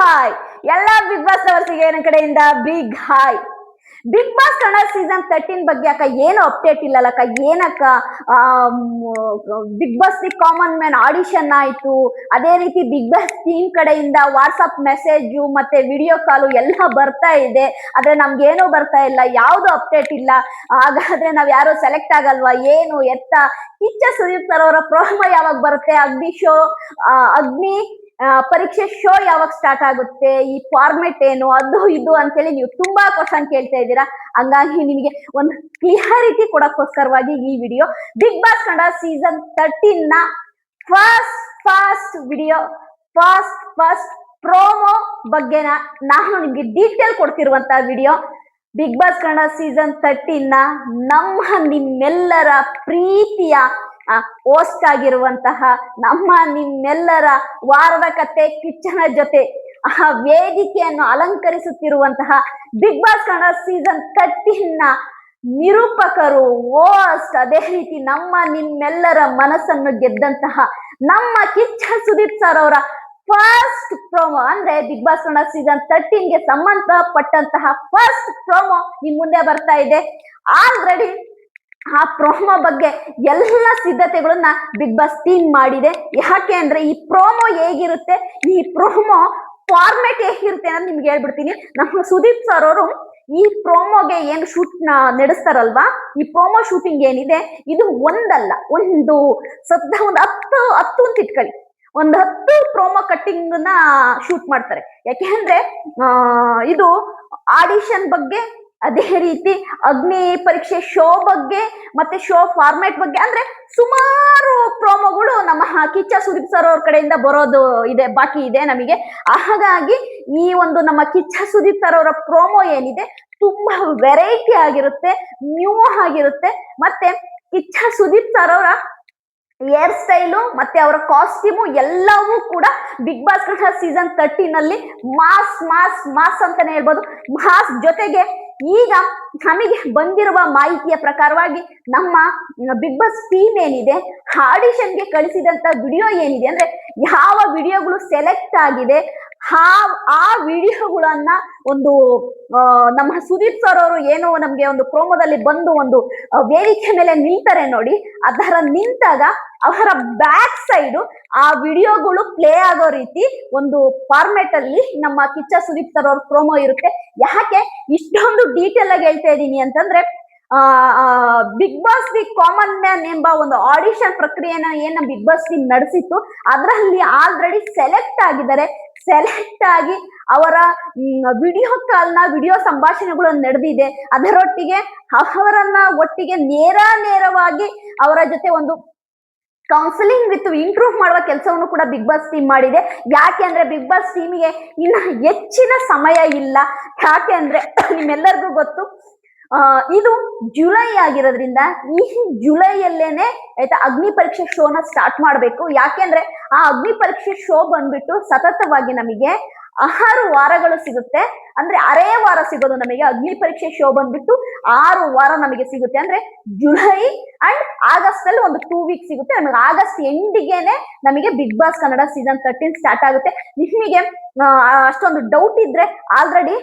Hi ಎಲ್ಲ big boss ಲವರ್ಸ್ಗೆ ನನ್ನ ಕಡೆಯಿಂದ big hi. Bigg boss Kannada season 13 ಬಗ್ಗೆ ಅಕ್ಕ ಏನು ಅಪ್ಡೇಟ್ ಇಲ್ಲಲ್ಲಕ್ಕ. ಏನಕ್ಕ Bigg Boss the common man audition ಆಯ್ತು, ಅದೇ ರೀತಿ ಬಿಗ್ ಬಾಸ್ ಟೀಮ್ ಕಡೆಯಿಂದ ವಾಟ್ಸಪ್ ಮೆಸೇಜು ಮತ್ತೆ ವಿಡಿಯೋ ಕಾಲು ಎಲ್ಲ ಬರ್ತಾ ಇದೆ. ಆದ್ರೆ ನಮ್ಗೇನು ಬರ್ತಾ ಇಲ್ಲ, ಯಾವ್ದು ಅಪ್ಡೇಟ್ ಇಲ್ಲ. ಹಾಗಾದ್ರೆ ನಾವ್ ಯಾರು ಸೆಲೆಕ್ಟ್ ಆಗಲ್ವಾ ಏನು ಎತ್ತ? ಕಿಚ್ಚ ಸುದೀಪ್ ಸರ್ ಅವರ ಪ್ರೋಮೋ ಯಾವಾಗ ಬರುತ್ತೆ? ಅಗ್ನಿ ಪರೀಕ್ಷೆ ಶೋ ಯಾವಾಗ ಸ್ಟಾರ್ಟ್ ಆಗುತ್ತೆ? ಈ ಫಾರ್ಮೆಟ್ ಏನು, ಅದು ಇದು ಅಂತೇಳಿ ನೀವು ತುಂಬಾ ಕ್ವಶನ್ ಕೇಳ್ತಾ ಇದ್ದೀರಾ. ಹಂಗಾಗಿ ನಿಮಗೆ ಒಂದು ಕ್ಲಿಯಾರಿಟಿ ಕೊಡಕ್ಕೋಸ್ಕರವಾಗಿ ಈ video. Big boss Kannada season 13 ನ ಫಸ್ಟ್ ವಿಡಿಯೋ, ಫಸ್ಟ್ ಪ್ರೋಮೋ ಬಗ್ಗೆ ನಾನು ನಿಮ್ಗೆ ಡೀಟೇಲ್ ಕೊಡ್ತಿರುವಂತ video. Big boss Kannada season 13 ನ ನಿಮ್ಮೆಲ್ಲರ ಪ್ರೀತಿಯ ಹೋಸ್ಟ್ ಆಗಿರುವಂತಹ ನಿಮ್ಮೆಲ್ಲರ ವಾರದ ಕತೆ ಕಿಚ್ಚನ ಜೊತೆ ವೇದಿಕೆಯನ್ನು ಅಲಂಕರಿಸುತ್ತಿರುವಂತಹ ಬಿಗ್ ಬಾಸ್ ಕನ್ನಡ ಸೀಸನ್ 13 ನ ನಿರೂಪಕರು, ಹೋಸ್ಟ್, ಅದೇ ರೀತಿ ನಿಮ್ಮೆಲ್ಲರ ಮನಸ್ಸನ್ನು ಗೆದ್ದಂತಹ ಕಿಚ್ಚ ಸುದೀಪ್ ಸರ್ ಅವರ ಫಸ್ಟ್ ಪ್ರೋಮೋ, ಅಂದ್ರೆ ಬಿಗ್ ಬಾಸ್ ಕನ್ನಡ ಸೀಸನ್ 13 ಗೆ ಸಂಬಂಧಪಟ್ಟಂತಹ ಫಸ್ಟ್ ಪ್ರೋಮೋ ನಿಮ್ ಮುಂದೆ ಬರ್ತಾ ಇದೆ. ಆಲ್ರೆಡಿ ಆ ಪ್ರೋಮೋ ಬಗ್ಗೆ ಎಲ್ಲ ಸಿದ್ಧತೆಗಳನ್ನ ಬಿಗ್ ಬಾಸ್ ಟೀಮ್ ಮಾಡಿದೆ. ಯಾಕೆ ಅಂದ್ರೆ ಈ ಪ್ರೋಮೋ ಹೇಗಿರುತ್ತೆ, ಈ ಪ್ರೋಮೋ ಫಾರ್ಮೆಟ್ ಹೇಗಿರುತ್ತೆ ಅಂತ ನಿಮ್ಗೆ ಹೇಳ್ಬಿಡ್ತೀನಿ. ನಮ್ಮ ಸುದೀಪ್ ಸರ್ ಅವರು ಈ ಪ್ರೋಮೋಗೆ ಏನು ಶೂಟ್ ನಡೆಸ್ತಾರಲ್ವಾ, ಈ ಪ್ರೋಮೋ ಶೂಟಿಂಗ್ ಏನಿದೆ ಇದು ಒಂದಲ್ಲ, ಒಂದು 10 ಅಂತ ಇಟ್ಕೊಳ್ಳಿ, ಒಂದು 10 ಪ್ರೋಮೋ ಕಟ್ಟಿಂಗ್ ನ ಶೂಟ್ ಮಾಡ್ತಾರೆ. ಯಾಕೆಂದ್ರೆ ಇದು ಆಡಿಷನ್ ಬಗ್ಗೆ, ಅದೇ ರೀತಿ ಅಗ್ನಿ ಪರೀಕ್ಷೆ ಶೋ ಬಗ್ಗೆ, ಮತ್ತೆ ಶೋ ಫಾರ್ಮ್ಯಾಟ್ ಬಗ್ಗೆ, ಅಂದ್ರೆ ಸುಮಾರು ಪ್ರೋಮೋಗಳು ನಮ್ಮ ಕಿಚ್ಚ ಸುದೀಪ್ ಸರ್ ಅವ್ರ ಕಡೆಯಿಂದ ಬರೋದು ಇದೆ, ಬಾಕಿ ಇದೆ ನಮಗೆ. ಹಾಗಾಗಿ ಈ ಒಂದು ನಮ್ಮ ಕಿಚ್ಚ ಸುದೀಪ್ ಸರ್ ಅವರ ಪ್ರೋಮೋ ಏನಿದೆ ತುಂಬಾ ವೆರೈಟಿ ಆಗಿರುತ್ತೆ, ನ್ಯೂ ಆಗಿರುತ್ತೆ. ಮತ್ತೆ ಕಿಚ್ಚ ಸುದೀಪ್ ಸರ್ ಅವರ ಹೇರ್ ಸ್ಟೈಲು ಮತ್ತೆ ಅವರ ಕಾಸ್ಟ್ಯೂಮು ಎಲ್ಲವೂ ಕೂಡ ಬಿಗ್ ಬಾಸ್ ಕನ್ನಡ ಸೀಸನ್ 13 ನಲ್ಲಿ ಮಾಸ್ ಅಂತಾನೆ ಹೇಳ್ಬೋದು. ಮಾಸ್ ಜೊತೆಗೆ ಈಗ ನಮಗೆ ಬಂದಿರುವ ಮಾಹಿತಿಯ ಪ್ರಕಾರವಾಗಿ ನಮ್ಮ ಬಿಗ್ ಬಾಸ್ ಟೀಮ್ ಏನಿದೆ, ಆಡಿಷನ್ಗೆ ಕಳಿಸಿದಂತ ವಿಡಿಯೋ ಏನಿದೆ, ಅಂದ್ರೆ ಯಾವ ವಿಡಿಯೋಗಳು ಸೆಲೆಕ್ಟ್ ಆಗಿದೆ ಆ ವಿಡಿಯೋಗಳನ್ನ ಒಂದು ನಮ್ಮ ಸುದೀಪ್ ಸರ್ ಅವರು ಏನು ನಮ್ಗೆ ಒಂದು ಪ್ರೋಮೋದಲ್ಲಿ ಬಂದು ಒಂದು ವೇದಿಕೆ ಮೇಲೆ ನಿಲ್ತಾರೆ ನೋಡಿ, ಅದರ ನಿಂತಾಗ ಅವರ ಬ್ಯಾಕ್ ಸೈಡ್ ಆ ವಿಡಿಯೋಗಳು ಪ್ಲೇ ಆಗೋ ರೀತಿ ಒಂದು ಫಾರ್ಮೆಟ್ ಅಲ್ಲಿ ನಮ್ಮ ಕಿಚ್ಚ ಸುದೀಪ್ ಸರ್ ಅವ್ರ ಪ್ರೋಮೋ ಇರುತ್ತೆ. ಯಾಕೆ ಇಷ್ಟೊಂದು ಡೀಟೇಲ್ ಆಗಿ ಹೇಳ್ತಾ ಇದ್ದೀನಿ ಅಂತಂದ್ರೆ, Bigg Boss the common man ಎಂಬ ಒಂದು ಆಡಿಷನ್ ಪ್ರಕ್ರಿಯೆನ ಏನ ಬಿಗ್ ಬಾಸ್ ಟೀಮ್ ನಡೆಸಿತ್ತು, ಅದರಲ್ಲಿ ಆಲ್ರೆಡಿ ಸೆಲೆಕ್ಟ್ ಆಗಿದ್ದಾರೆ. ಸೆಲೆಕ್ಟ್ ಆಗಿ ಅವರ ವಿಡಿಯೋ ವಿಡಿಯೋ ಸಂಭಾಷಣೆಗಳು ನಡೆದಿದೆ. ಅದರೊಟ್ಟಿಗೆ ಅವರನ್ನ ಒಟ್ಟಿಗೆ ನೇರವಾಗಿ ಅವರ ಜೊತೆ ಒಂದು ಕೌನ್ಸಿಲಿಂಗ್ ವಿತ್ ಇಂಪ್ರೂವ್ ಮಾಡುವ ಕೆಲಸವನ್ನು ಕೂಡ ಬಿಗ್ ಬಾಸ್ ಟೀಮ್ ಮಾಡಿದೆ. ಯಾಕೆ ಅಂದ್ರೆ ಬಿಗ್ ಬಾಸ್ ಟೀಮಿಗೆ ಇನ್ನ ಹೆಚ್ಚಿನ ಸಮಯ ಇಲ್ಲ. ಯಾಕೆ ಅಂದ್ರೆ ನಿಮ್ಮೆಲ್ಲರಿಗೂ ಗೊತ್ತು, ಇದು ಜುಲೈ ಆಗಿರೋದ್ರಿಂದ ಈ ಜುಲೈಯಲ್ಲೇನೆ ಆಯ್ತಾ ಅಗ್ನಿ ಪರೀಕ್ಷೆ ಶೋನ ಸ್ಟಾರ್ಟ್ ಮಾಡಬೇಕು. ಯಾಕೆಂದ್ರೆ ಆ ಅಗ್ನಿ ಪರೀಕ್ಷೆ ಶೋ ಬಂದ್ಬಿಟ್ಟು ಸತತವಾಗಿ ನಮಗೆ 6 ವಾರಗಳು ಸಿಗುತ್ತೆ. ಅಂದ್ರೆ ಅರೇ ವಾರ ಸಿಗೋದು ನಮಗೆ. ಅಗ್ನಿ ಪರೀಕ್ಷೆ ಶೋ ಬಂದ್ಬಿಟ್ಟು 6 ವಾರ ನಮಗೆ ಸಿಗುತ್ತೆ. ಅಂದ್ರೆ ಜುಲೈ ಅಂಡ್ ಆಗಸ್ಟ್ ಅಲ್ಲಿ ಒಂದು 2 ವೀಕ್ ಸಿಗುತ್ತೆ ನಮಗೆ. ಆಗಸ್ಟ್ ಎಂಡಿಗೆನೆ ನಮಗೆ Bigg boss Kannada season 13 start ಆಗುತ್ತೆ. ನಿಮಗೆ ಅಷ್ಟೊಂದು ಡೌಟ್ ಇದ್ರೆ ಆಲ್ರೆಡಿ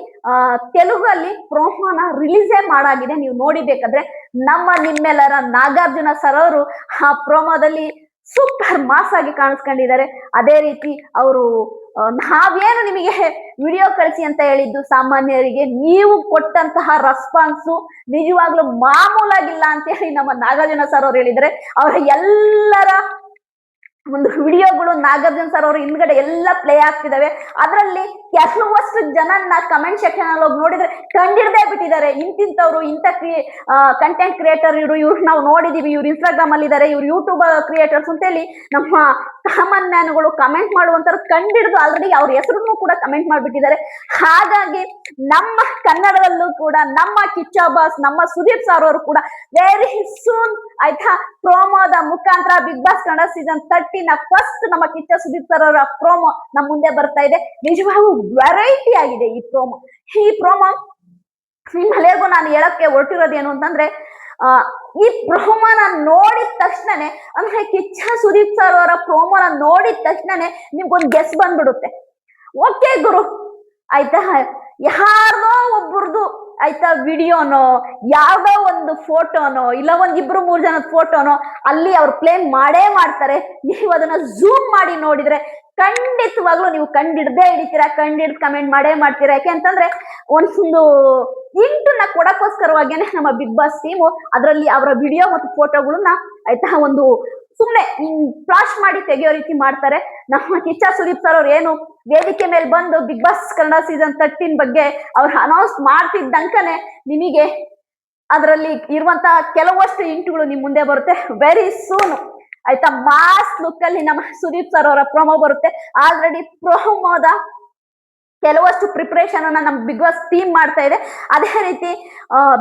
ತೆಲುಗಲ್ಲಿ ಪ್ರೋಮೋನ ರಿಲೀಸೇ ಮಾಡಾಗಿದೆ, ನೀವು ನೋಡಿಬೇಕಾದ್ರೆ. ನಿಮ್ಮೆಲ್ಲರ ನಾಗಾರ್ಜುನ ಸರ್ ಅವರು ಆ ಪ್ರೋಮೋದಲ್ಲಿ ಸೂಪರ್ ಮಾಸ್ ಆಗಿ ಕಾಣಿಸ್ಕೊಂಡಿದ್ದಾರೆ. ಅದೇ ರೀತಿ ಅವರು ನಾವೇನು ನಿಮಗೆ ವಿಡಿಯೋ ಕಳಿಸಿ ಅಂತ ಹೇಳಿದ್ದು ಸಾಮಾನ್ಯರಿಗೆ, ನೀವು ಕೊಟ್ಟಂತಹ ರೆಸ್ಪಾನ್ಸು ನಿಜವಾಗ್ಲೂ ಮಾಮೂಲಾಗಿಲ್ಲ ಅಂತ ಹೇಳಿ ನಮ್ಮ ನಾಗಾರ್ಜುನ ಸರ್ ಅವ್ರು ಹೇಳಿದ್ದಾರೆ. ಅವರ ಎಲ್ಲರ ಒಂದು ವಿಡಿಯೋಗಳು ನಾಗಾರ್ಜುನ ಸರ್ ಅವರು ಹಿಂದ್ಗಡೆ ಎಲ್ಲ ಪ್ಲೇ ಆಗ್ತಿದಾವೆ. ಅದರಲ್ಲಿ ಕೆಲವಷ್ಟು ಜನನ್ನ ಕಮೆಂಟ್ ಸೆಕ್ಷನ್ ಅಲ್ಲಿ ಹೋಗಿ ನೋಡಿದ್ರೆ ಕಂಡಿಡ್ದೇ ಬಿಟ್ಟಿದ್ದಾರೆ. ಇಂತಿಂತವ್ರು, ಇಂಥ ಕಂಟೆಂಟ್ ಕ್ರಿಯೇಟರ್ ಇವ್ರು ನಾವು ನೋಡಿದೀವಿ, ಇವ್ರು ಇನ್ಸ್ಟಾಗ್ರಾಮ್ ಅಲ್ಲಿ ಇದಾರೆ, ಇವ್ರು ಯೂಟ್ಯೂಬ್ ಕ್ರಿಯೇಟರ್ಸ್ ಅಂತೇಳಿ ನಮ್ಮ ಕಾಮನ್ ಮ್ಯಾನ್ಗಳು ಕಮೆಂಟ್ ಮಾಡುವಂತವ್ರು ಕಂಡಿಡ್ದು ಆಲ್ರೆಡಿ ಅವ್ರ ಹೆಸರನ್ನು ಕೂಡ ಕಮೆಂಟ್ ಮಾಡ್ಬಿಟ್ಟಿದ್ದಾರೆ. ಹಾಗಾಗಿ ನಮ್ಮ ಕನ್ನಡದಲ್ಲೂ ಕೂಡ ನಮ್ಮ ಕಿಚ್ಚ ಬಾಸ್, ನಮ್ಮ ಸುದೀಪ್ ಸರ್ ಅವರು ಕೂಡ ವೆರಿ ಸೂನ್ ಆಯ್ತಾ ಪ್ರೋಮೋದ ಮುಖಾಂತರ Bigg boss Kannada season 13 first ನಮ್ಮ ಕಿಚ್ಚ ಸುದೀಪ್ ಸರ್ ಅವರ ಪ್ರೋಮೋ ನಮ್ಮ ಮುಂದೆ ಬರ್ತಾ ಇದೆ. ನಿಜವಾಗೂ ವೆರೈಟಿ ಆಗಿದೆ ಈ ಪ್ರೋಮೋ. ನಿಮ್ಮೆಲ್ಲರಿಗೂ ನಾನು ಹೇಳಕ್ಕೆ ಹೊರಟಿರೋದು ಏನು ಅಂತಂದ್ರೆ, ಈ ಪ್ರೋಮೋನ ನೋಡಿದ ತಕ್ಷಣನೇ, ಅಂದ್ರೆ ಕಿಚ್ಚ ಸುದೀಪ್ ಸರ್ ಅವರ ಪ್ರೋಮೋನ ನೋಡಿದ ತಕ್ಷಣನೇ ನಿಮ್ಗೊಂದು ಗೆಸ್ ಬಂದ್ಬಿಡುತ್ತೆ. ಓಕೆ ಗುರು ಆಯ್ತಾ, ಯಾರ್ದೋ ಒಬ್ಬರದು ಆಯ್ತಾ ವಿಡಿಯೋನೋ ಯಾವ್ದೋ ಒಂದು ಫೋಟೋನೋ ಇಲ್ಲ ಒಂದ್ ಇಬ್ರು 3 ಜನದ ಫೋಟೋನೋ ಅಲ್ಲಿ ಅವ್ರು ಪ್ಲೇ ಮಾಡೇ ಮಾಡ್ತಾರೆ. ನೀವು ಅದನ್ನ ಝೂಮ್ ಮಾಡಿ ನೋಡಿದ್ರೆ ಖಂಡಿತವಾಗ್ಲೂ ನೀವು ಕಂಡಿಡ್ದೇ ಹಿಡಿತೀರಾ, ಕಂಡಿಡ್ದು ಕಮೆಂಟ್ ಮಾಡೇ ಮಾಡ್ತೀರಾ. ಯಾಕೆ ಅಂತಂದ್ರೆ ಒಂದು ಇಂಟನ್ನ ಕೊಡಕ್ಕೋಸ್ಕರವಾಗೇನೆ ನಮ್ಮ ಬಿಗ್ ಬಾಸ್ ಟೀಮು ಅದರಲ್ಲಿ ಅವರ ವಿಡಿಯೋ ಮತ್ತು ಫೋಟೋಗಳನ್ನ ಆಯ್ತಾ ಒಂದು ಸುಮ್ನೆ ಫ್ಲಾಶ್ ಮಾಡಿ ತೆಗೆಯೋ ರೀತಿ ಮಾಡ್ತಾರೆ. ನಮ್ಮ ಕಿಚ್ಚ ಸುದೀಪ್ ಸರ್ ಅವ್ರು ಏನು ವೇದಿಕೆ ಮೇಲೆ ಬಂದು ಬಿಗ್ ಬಾಸ್ ಕನ್ನಡ ಸೀಸನ್ 13 ಬಗ್ಗೆ ಅವ್ರು ಅನೌನ್ಸ್ ಮಾಡ್ತಿದ್ದಂಕನೆ ನಿಮಗೆ ಅದರಲ್ಲಿ ಇರುವಂತಹ ಕೆಲವಷ್ಟು ಇಂಟುಗಳು ನಿಮ್ ಮುಂದೆ ಬರುತ್ತೆ. ವೆರಿ ಸೂನ್ ಆಯ್ತಾ ಮಾಸ್ ಲುಕ್ ಅಲ್ಲಿ ನಮ್ಮ ಸುದೀಪ್ ಸರ್ ಅವರ ಪ್ರೊಮೋ ಬರುತ್ತೆ. ಆಲ್ರೆಡಿ ಪ್ರೊಮೋದ ಕೆಲವಷ್ಟು ಪ್ರಿಪರೇಷನ್ ಅನ್ನ ನಮ್ ಬಿಗ್ ಬಾಸ್ ಟೀಮ್ ಮಾಡ್ತಾ ಇದೆ. ಅದೇ ರೀತಿ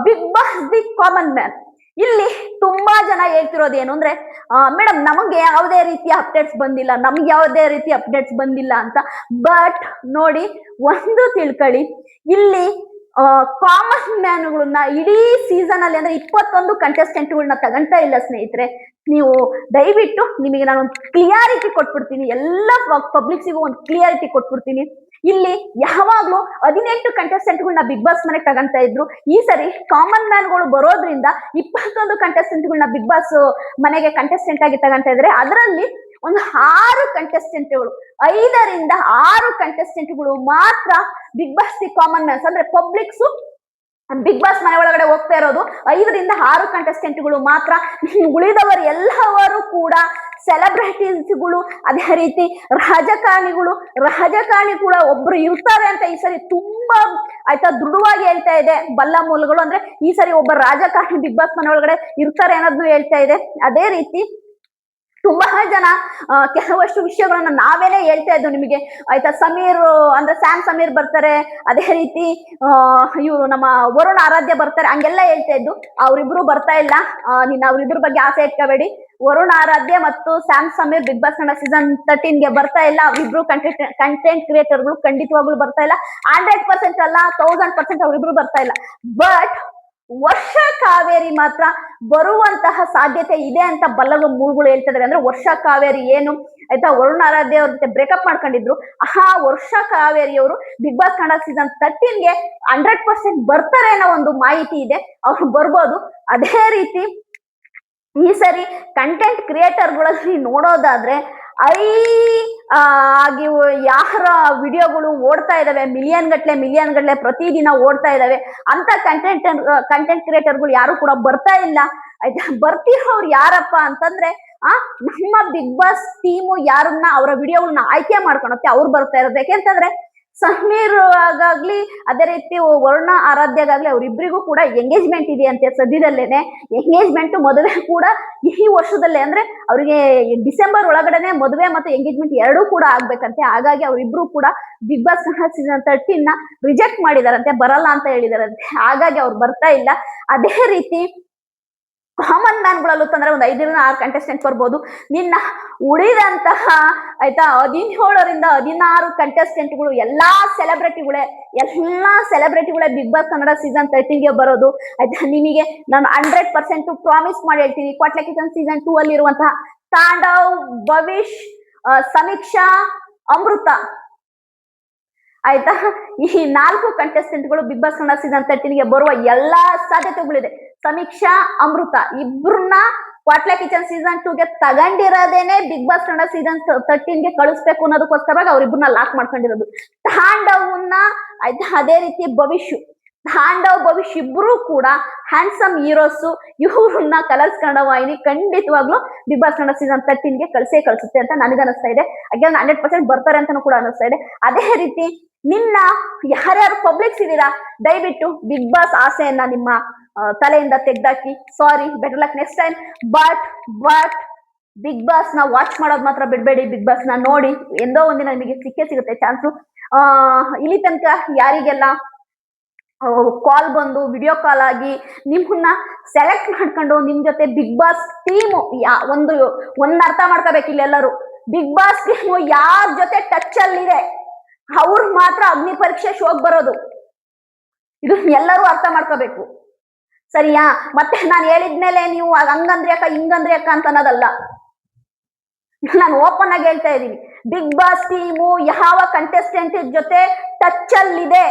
Bigg Boss the common man ಇಲ್ಲಿ ತುಂಬಾ ಜನ ಹೇಳ್ತಿರೋದು ಏನು ಅಂದ್ರೆ ಮೇಡಮ್ ನಮಗೆ ಯಾವುದೇ ರೀತಿಯ ಅಪ್ಡೇಟ್ಸ್ ಬಂದಿಲ್ಲ, ನಮ್ಗೆ ಯಾವುದೇ ರೀತಿ ಅಪ್ಡೇಟ್ಸ್ ಬಂದಿಲ್ಲ ಅಂತ. ಬಟ್ ನೋಡಿ ಒಂದು ತಿಳ್ಕೊಳ್ಳಿ, ಇಲ್ಲಿ ಕಾಮನ್ ಮ್ಯಾನ್ಗಳನ್ನ ಇಡೀ ಸೀಸನ್ ಅಲ್ಲಿ ಅಂದ್ರೆ 21 ಕಂಟೆಸ್ಟೆಂಟ್ಗಳನ್ನ ತಗೊಂತಾ ಇಲ್ಲ ಸ್ನೇಹಿತರೆ. ನೀವು ದಯವಿಟ್ಟು ನಿಮಗೆ ನಾನು ಕ್ಲಿಯಾರಿಟಿ ಕೊಟ್ಬಿಡ್ತೀನಿ, ಎಲ್ಲ ಪಬ್ಲಿಕ್ಸಿಗೂ ಒಂದು ಕ್ಲಿಯಾರಿಟಿ ಕೊಟ್ಬಿಡ್ತೀನಿ. ಇಲ್ಲಿ ಯಾವಾಗ್ಲೂ 18 ಕಂಟೆಸ್ಟೆಂಟ್ಗಳನ್ನ ಬಿಗ್ ಬಾಸ್ ಮನೆಗೆ ತಗೊಂತಾ ಇದ್ರು. ಈ ಸರಿ ಕಾಮನ್ ಮ್ಯಾನ್ಗಳು ಬರೋದ್ರಿಂದ 21 ಕಂಟೆಸ್ಟೆಂಟ್ಗಳನ್ನ ಬಿಗ್ ಬಾಸ್ ಮನೆಗೆ ಕಂಟೆಸ್ಟೆಂಟ್ ಆಗಿ ತಗೊಂತಾ ಇದ್ರೆ ಅದರಲ್ಲಿ ಒಂದು 6 ಕಂಟೆಸ್ಟೆಂಟ್ಗಳು 5 ರಿಂದ 6 ಕಂಟೆಸ್ಟೆಂಟ್ಗಳು ಮಾತ್ರ Bigg Boss the common mans ಅಂದ್ರೆ ಪಬ್ಲಿಕ್ಸ್ ಬಿಗ್ ಬಾಸ್ ಮನೆ ಒಳಗಡೆ ಹೋಗ್ತಾ ಇರೋದು 5 ರಿಂದ 6 ಕಂಟೆಸ್ಟೆಂಟ್ಗಳು ಮಾತ್ರ. ಉಳಿದವರು ಎಲ್ಲವರು ಕೂಡ ಸೆಲೆಬ್ರಿಟೀಸ್ಗಳು, ಅದೇ ರೀತಿ ರಾಜಕಾರಣಿ ಕೂಡ ಒಬ್ರು ಇರ್ತಾರೆ ಅಂತ ಈ ಸರಿ ತುಂಬಾ ಆಯ್ತಾ ದೃಢವಾಗಿ ಹೇಳ್ತಾ ಇದೆ ಬಲ್ಲ ಮೂಲಗಳು. ಅಂದ್ರೆ ಈ ಸರಿ ಒಬ್ಬ ರಾಜಕಾರಣಿ ಬಿಗ್ ಬಾಸ್ ಮನೆ ಒಳಗಡೆ ಇರ್ತಾರೆ ಅನ್ನೋದನ್ನು ಹೇಳ್ತಾ ಇದೆ. ಅದೇ ರೀತಿ ತುಂಬಾ ಜನ ಕೆಲವಷ್ಟು ವಿಷಯಗಳನ್ನ ನಾವೇನೆ ಹೇಳ್ತಾ ಇದ್ದು ನಿಮಗೆ ಆಯ್ತಾ. ಸಮೀರ್ ಅಂದ್ರೆ ಸ್ಯಾಮ್ ಸಮೀರ್ ಬರ್ತಾರೆ, ಅದೇ ರೀತಿ ಇವರು ನಮ್ಮ ವರುಣ್ ಆರಾಧ್ಯ ಬರ್ತಾರೆ ಹಂಗೆಲ್ಲ ಹೇಳ್ತಾ ಇದ್ದು. ಅವ್ರಿಬ್ರು ಬರ್ತಾ ಇಲ್ಲ, ನೀನ್ ಅವ್ರಿಬ್ರ ಬಗ್ಗೆ ಆಸೆ ಇಟ್ಕೋಬೇಡಿ. ವರುಣ್ ಆರಾಧ್ಯ ಮತ್ತು Sam Sameer big boss Kannada season 13ಗೆ ಬರ್ತಾ ಇಲ್ಲ. ಅವ್ರಿಬ್ರು ಕಂಟೆಂಟ್ ಕ್ರಿಯೇಟರ್ಗಳು ಖಂಡಿತವಾಗ್ಲೂ ಬರ್ತಾ ಇಲ್ಲ. 100% ಅಲ್ಲ 1000% ಅವ್ರಿಬ್ರು ಬರ್ತಾ ಇಲ್ಲ. ಬಟ್ ವರ್ಷ ಕಾವೇರಿ ಮಾತ್ರ ಬರುವಂತಹ ಸಾಧ್ಯತೆ ಇದೆ ಅಂತ ಬಲ್ಲಗ ಮೂಲಗಳು ಹೇಳ್ತಾ ಇದಾರೆ. ಅಂದ್ರೆ ವರ್ಷ ಕಾವೇರಿ ಏನು ಆಯ್ತಾ ವರುಣ್ ಆರಾಧ್ಯ ಅವ್ರ ಜೊತೆ ಬ್ರೇಕಪ್ ಮಾಡ್ಕೊಂಡಿದ್ರು, ಆ ವರ್ಷ ಕಾವೇರಿ ಅವರು ಬಿಗ್ ಬಾಸ್ ಕನ್ನಡ ಸೀಸನ್ 13ಗೆ 100% ಬರ್ತಾರೆ ಅನ್ನೋ ಒಂದು ಮಾಹಿತಿ ಇದೆ. ಅವ್ರು ಬರ್ಬೋದು. ಅದೇ ರೀತಿ ಈ ಸರಿ ಕಂಟೆಂಟ್ ಕ್ರಿಯೇಟರ್ಗಳಲ್ಲಿ ನೋಡೋದಾದ್ರೆ ಆಗಿ ಯಾರ ವಿಡಿಯೋಗಳು ಓಡ್ತಾ ಇದಾವೆ ಮಿಲಿಯನ್ ಗಟ್ಲೆ ಪ್ರತಿದಿನ ಓಡ್ತಾ ಇದಾವೆ ಅಂತ ಕಂಟೆಂಟ್ ಕ್ರಿಯೇಟರ್ಗಳು ಯಾರು ಕೂಡ ಬರ್ತಾ ಇಲ್ಲ. ಆಯ್ತಾ ಬರ್ತಿರೋರು ಯಾರಪ್ಪ ಅಂತಂದ್ರೆ ನಮ್ಮ ಬಿಗ್ ಬಾಸ್ ಟೀಮು ಯಾರನ್ನ ಅವರ ವಿಡಿಯೋಗಳನ್ನ ಆಯ್ಕೆ ಮಾಡ್ಕೊಳತ್ತೆ ಅವ್ರು ಬರ್ತಾ ಇರೋದು. ಯಾಕೆಂತಂದ್ರೆ ಸಮೀರ್ ಆಗಾಗ್ಲಿ ಅದೇ ರೀತಿ ವರುಣ ಆರಾಧ್ಯಗಾಗ್ಲಿ ಅವ್ರಿಬ್ರಿಗೂ ಕೂಡ ಎಂಗೇಜ್ಮೆಂಟ್ ಇದೆಯಂತೆ. ಸದ್ಯದಲ್ಲೇನೆ ಎಂಗೇಜ್ಮೆಂಟ್ ಮದುವೆ ಕೂಡ ಈ ವರ್ಷದಲ್ಲೇ ಅಂದ್ರೆ ಅವರಿಗೆ ಡಿಸೆಂಬರ್ ಒಳಗಡೆನೆ ಮದುವೆ ಮತ್ತು ಎಂಗೇಜ್ಮೆಂಟ್ ಎರಡೂ ಕೂಡ ಆಗ್ಬೇಕಂತೆ. ಹಾಗಾಗಿ ಅವರಿಬ್ರು ಕೂಡ ಬಿಗ್ ಬಾಸ್ ಸೀಸನ್ 13 ರಿಜೆಕ್ಟ್ ಮಾಡಿದಾರಂತೆ, ಬರಲ್ಲ ಅಂತ ಹೇಳಿದಾರಂತೆ. ಹಾಗಾಗಿ ಅವ್ರು ಬರ್ತಾ ಇಲ್ಲ. ಅದೇ ರೀತಿ ಕಾಮನ್ ಮ್ಯಾನ್ಗಳಲ್ಲೂ ತಂದ್ರೆ ಒಂದು 5 ರಿಂದ 6 ಕಂಟೆಸ್ಟೆಂಟ್ ಬರ್ಬೋದು. ನಿನ್ನ ಉಳಿದಂತಹ ಆಯ್ತಾ 17 ರಿಂದ 16 ಕಂಟೆಸ್ಟೆಂಟ್ಗಳು ಎಲ್ಲಾ ಸೆಲೆಬ್ರಿಟಿಗಳೇ ಬಿಗ್ ಬಾಸ್ ಕನ್ನಡ ಸೀಸನ್ 13ಗೆ ಬರೋದು. ಆಯ್ತಾ ನಿಮಗೆ ನಾನು 100% ಪ್ರಾಮಿಸ್ ಮಾಡಿ ಹೇಳ್ತೀನಿ. ಕ್ವಾಟ್ಲೆ ಕಿಚನ್ ಸೀಸನ್ 2 ಅಲ್ಲಿ ಇರುವಂತಹ ತಾಂಡವ್, ಭವಿಷ್, ಸಮೀಕ್ಷಾ, ಅಮೃತ ಆಯ್ತಾ ಈ 4 ಕಂಟೆಸ್ಟೆಂಟ್ಗಳು ಬಿಗ್ ಬಾಸ್ ಕನ್ನಡ ಸೀಸನ್ 13ಗೆ ಬರುವ ಎಲ್ಲಾ ಸಾಧ್ಯತೆಗಳಿದೆ. ಸಮೀಕ್ಷಾ, ಅಮೃತ ಇಬ್ರನ್ನ ಕ್ವಾಟ್ಲೆ ಕಿಚನ್ ಸೀಸನ್ 2ಗೆ ತಗೊಂಡಿರೋದೇನೆ ಬಿಗ್ ಬಾಸ್ ಕನ್ನಡ ಸೀಸನ್ 13ಗೆ ಕಳಿಸ್ಬೇಕು ಅನ್ನೋದಕ್ಕೋಸ್ಕರವಾಗಿ ಅವ್ರಿಬ್ರನ್ನ ಲಾಕ್ ಮಾಡ್ಕೊಂಡಿರೋದು. ತಾಂಡವ್ನ ಆಯ್ತಾ ಅದೇ ರೀತಿ ಭವಿಷ್ ಇಬ್ರು ಕೂಡ ಹ್ಯಾಂಡ್ಸಮ್ ಹೀರೋಸ್. ಇವ್ರನ್ನ ಕಲರ್ಸ್ ಕನ್ನಡ ವಾಹಿನಿ ಖಂಡಿತವಾಗ್ಲೂ ಬಿಗ್ ಬಾಸ್ ಕನ್ನಡ ಸೀಸನ್ 13ಗೆ ಕಳಿಸುತ್ತೆ ಅಂತ ನನಗನ್ನಿಸ್ತಾ ಇದೆ. ಹಾಗೆ 100% ಬರ್ತಾರೆ ಅಂತಾನು ಕೂಡ ಅನಿಸ್ತಾ ಇದೆ. ಅದೇ ರೀತಿ ನಿನ್ನ ಯಾರ್ಯಾರು ಪಬ್ಲಿಕ್ಸ್ ಇದೀರಾ ದಯವಿಟ್ಟು ಬಿಗ್ ಬಾಸ್ ಆಸೆಯನ್ನ ನಿಮ್ಮ ತಲೆಯಿಂದ ತೆಗ್ದಾಕಿ. Sorry, better luck next time. But big boss ನ ವಾಚ್ ಮಾಡೋದು ಮಾತ್ರ ಬಿಡ್ಬೇಡಿ. ಬಿಗ್ ಬಾಸ್ ನ ನೋಡಿ, ಎಂದೋ ಒಂದಿನ ನಿಮಗೆ ಸಿಗುತ್ತೆ ಚಾನ್ಸು. ಇಲ್ಲಿ ತನಕ ಯಾರಿಗೆಲ್ಲ ಕಾಲ್ ಬಂದು ವಿಡಿಯೋ ಕಾಲ್ ಆಗಿ ನಿಮ್ಮನ್ನ ಸೆಲೆಕ್ಟ್ ಮಾಡ್ಕೊಂಡು ನಿಮ್ ಜೊತೆ ಬಿಗ್ ಬಾಸ್ ಟೀಮು ಒಂದು ಅರ್ಥ ಮಾಡ್ಕೋಬೇಕು. ಇಲ್ಲೆಲ್ಲರೂ ಬಿಗ್ ಬಾಸ್ ಟೀಮು ಯಾರ ಜೊತೆ ಟಚ್ ಅಲ್ಲಿದೆ ಅವ್ರು ಮಾತ್ರ ಅಗ್ನಿ ಪರೀಕ್ಷೆ ಶೋಕ್ ಬರೋದು. ಇದು ಎಲ್ಲರೂ ಅರ್ಥ ಮಾಡ್ಕೋಬೇಕು, ಸರಿಯಾ? ಮತ್ತೆ ನಾನು ಹೇಳಿದ್ಮೇಲೆ ನೀವು ಹಂಗಂದ್ರಿ ಅಕ್ಕ ಹಿಂಗಂದ್ರಿ ಅಕ್ಕ ಅಂತ ಅನ್ನೋದಲ್ಲ. ನಾನು ಓಪನ್ ಆಗಿ ಹೇಳ್ತಾ ಇದ್ದೀನಿ. ಬಿಗ್ ಬಾಸ್ ಟೀಮು ಯಾವ ಕಂಟೆಸ್ಟೆಂಟ್ ಜೊತೆ ಟಚ್ ಅಲ್ಲಿದೆ,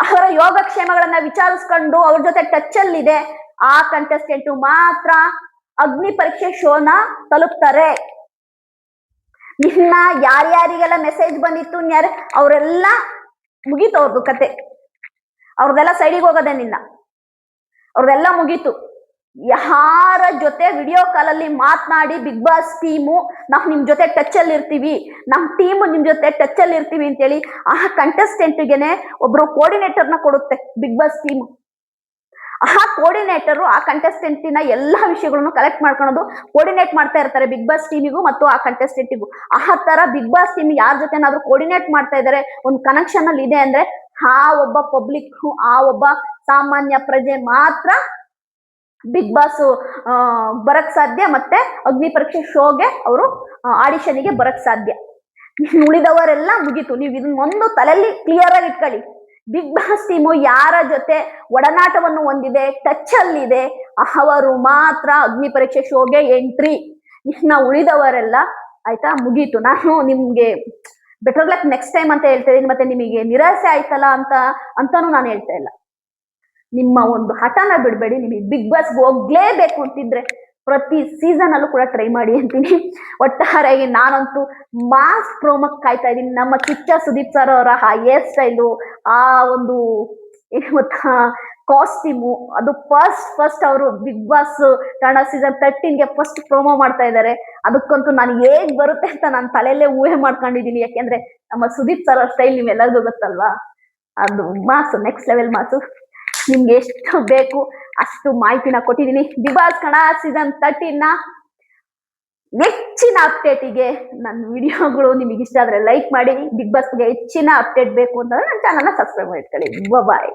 ಅವರ ಯೋಗಕ್ಷೇಮಗಳನ್ನ ವಿಚಾರಿಸ್ಕೊಂಡು ಅವ್ರ ಜೊತೆ ಟಚ್ ಅಲ್ಲಿದೆ, ಆ ಕಂಟೆಸ್ಟೆಂಟ್ ಮಾತ್ರ ಅಗ್ನಿ ಪರೀಕ್ಷೆ ಶೋನ ತಲುಪ್ತಾರೆ. ಇನ್ನ ಯಾರ್ಯಾರಿಗೆಲ್ಲ ಮೆಸೇಜ್ ಬಂದಿತ್ತು ಅವರೆಲ್ಲ ಮುಗೀತು, ಅವ್ರದ್ದು ಕತೆ, ಅವ್ರದೆಲ್ಲ ಸೈಡಿಗೆ ಹೋಗೋದೇ ನಿನ್ನ, ಅವ್ರದೆಲ್ಲ ಮುಗೀತು. ಯಾರ ಜೊತೆ ವಿಡಿಯೋ ಕಾಲ್ ಅಲ್ಲಿ ಮಾತನಾಡಿ ಬಿಗ್ ಬಾಸ್ ಟೀಮು ನಾವು ನಿಮ್ ಜೊತೆ ಟಚ್ ಅಲ್ಲಿ ಇರ್ತೀವಿ, ನಮ್ ಟೀಮ್ ನಿಮ್ ಜೊತೆ ಟಚ್ ಅಲ್ಲಿ ಇರ್ತೀವಿ ಅಂತೇಳಿ ಆ ಕಂಟೆಸ್ಟೆಂಟ್ಗೆನೆ ಒಬ್ರು ಕೋಆರ್ಡಿನೇಟರ್ನ ಕೊಡುತ್ತೆ ಬಿಗ್ ಬಾಸ್ ಟೀಮ್. ಆ ಕೋಆರ್ಡಿನೇಟರ್ ಆ ಕಂಟೆಸ್ಟೆಂಟಿನ ಎಲ್ಲಾ ವಿಷಯಗಳನ್ನು ಕಲೆಕ್ಟ್ ಮಾಡ್ಕೊಳ್ಳೋದು, ಕೋಆರ್ಡಿನೇಟ್ ಮಾಡ್ತಾ ಇರ್ತಾರೆ ಬಿಗ್ ಬಾಸ್ ಟೀಮಿಗೂ ಮತ್ತು ಆ ಕಂಟೆಸ್ಟೆಂಟಿಗೂ. ಆ ತರ ಬಿಗ್ ಬಾಸ್ ಟೀಮ್ ಯಾರ ಜೊತೆನಾದ್ರೂ ಕೋಆರ್ಡಿನೇಟ್ ಮಾಡ್ತಾ ಇದ್ದಾರೆ, ಒಂದು ಕನೆಕ್ಷನ್ ಅಲ್ಲಿ ಇದೆ ಅಂದ್ರೆ ಆ ಒಬ್ಬ ಪಬ್ಲಿಕ್, ಆ ಒಬ್ಬ ಸಾಮಾನ್ಯ ಪ್ರಜೆ ಮಾತ್ರ ಬಿಗ್ ಬಾಸ್ ಬರಕ್ ಸಾಧ್ಯ, ಮತ್ತೆ ಅಗ್ನಿ ಪರೀಕ್ಷೆ ಶೋಗೆ ಅವರು ಆಡಿಷನ್ಗೆ ಬರಕ್ ಸಾಧ್ಯ. ಉಳಿದವರೆಲ್ಲ ಮುಗೀತು. ನೀವು ಇದನ್ನ ಒಂದು ತಲೆಯಲ್ಲಿ ಕ್ಲಿಯರ್ ಆಗಿ ಇಟ್ಕೊಳ್ಳಿ. ಬಿಗ್ ಬಾಸ್ ಟೀಮು ಯಾರ ಜೊತೆ ಒಡನಾಟವನ್ನು ಹೊಂದಿದೆ, ಟಚ್ ಅಲ್ಲಿದೆ, ಅವರು ಮಾತ್ರ ಅಗ್ನಿ ಪರೀಕ್ಷೆ ಶೋಗೆ ಎಂಟ್ರಿ. ಇನ್ನ ಉಳಿದವರೆಲ್ಲ ಆಯ್ತಾ ಮುಗೀತು. ನಾನು ನಿಮ್ಗೆ ಬೆಟರ್ ಲಕ್ ನೆಕ್ಸ್ಟ್ ಟೈಮ್ ಅಂತ ಹೇಳ್ತಾ ಇದೀನಿ, ಮತ್ತೆ ನಿಮಗೆ ನಿರಾಸೆ ಆಯ್ತಲ್ಲ ಅಂತಾನು ನಾನು ಹೇಳ್ತಾ ಇಲ್ಲ. ನಿಮ್ಮ ಒಂದು ಹಠನ ಬಿಡಬೇಡಿ. ನಿಮಗೆ ಬಿಗ್ ಬಾಸ್ ಹೋಗ್ಲೇಬೇಕು ಅಂತಿದ್ರೆ ಪ್ರತಿ ಸೀಸನ್ ಅಲ್ಲೂ ಕೂಡ ಟ್ರೈ ಮಾಡಿ ಅಂತೀನಿ. ಒಟ್ಟಾರೆಯಾಗಿ ನಾನಂತೂ ಮಾಸ್ ಪ್ರೋಮಕ್ ಕಾಯ್ತಾ ಇದ್ದೀನಿ. ನಮ್ಮ ಕಿಚ್ಚ ಸುದೀಪ್ ಸರ್ ಅವರ ಆ ಹೇರ್ ಸ್ಟೈಲು, ಆ ಒಂದು ಕಾಸ್ಟ್ಯೂಮು, ಅದು ಫಸ್ಟ್ ಅವರು ಬಿಗ್ ಬಾಸ್ ಕನ್ನಡ ಸೀಸನ್ 13ಗೆ ಫಸ್ಟ್ ಪ್ರೋಮೋ ಮಾಡ್ತಾ ಇದ್ದಾರೆ. ಅದಕ್ಕಂತೂ ನಾನು ಹೇಗ್ ಬರುತ್ತೆ ಅಂತ ನಾನು ತಲೆಯಲ್ಲೇ ಊಹೆ ಮಾಡ್ಕೊಂಡಿದ್ದೀನಿ. ಯಾಕೆಂದ್ರೆ ನಮ್ಮ ಸುದೀಪ್ ಸರ್ ಅವ್ರ ಸ್ಟೈಲ್ ನೀವೆಲ್ಲರಿಗೂ ಗೊತ್ತಲ್ವಾ, ಅದು ಮಾಸು, ನೆಕ್ಸ್ಟ್ ಲೆವೆಲ್ ಮಾಸು. ನಿಮ್ಗೆ ಎಷ್ಟು ಬೇಕು ಅಷ್ಟು ಮಾಹಿತಿನ ಕೊಟ್ಟಿದ್ದೀನಿ. ಬಿಗ್ ಬಾಸ್ ಕನ್ನಡ ಸೀಸನ್ 13ನ ಹೆಚ್ಚಿನ ಅಪ್ಡೇಟಿಗೆ ನನ್ನ ವಿಡಿಯೋಗಳು ನಿಮಗೆ ಇಷ್ಟ ಆದ್ರೆ ಲೈಕ್ ಮಾಡಿ. ಬಿಗ್ ಬಾಸ್ ಬಗ್ಗೆ ಹೆಚ್ಚಿನ ಅಪ್ಡೇಟ್ ಬೇಕು ಅಂತಂದ್ರೆ ನನ್ನ ಚಾನಲ್ನ ಸಬ್ಸ್ಕ್ರೈಬ್ ಮಾಡಿ ಇಟ್ಕೊಳ್ಳಿ. ಬಾಯ್.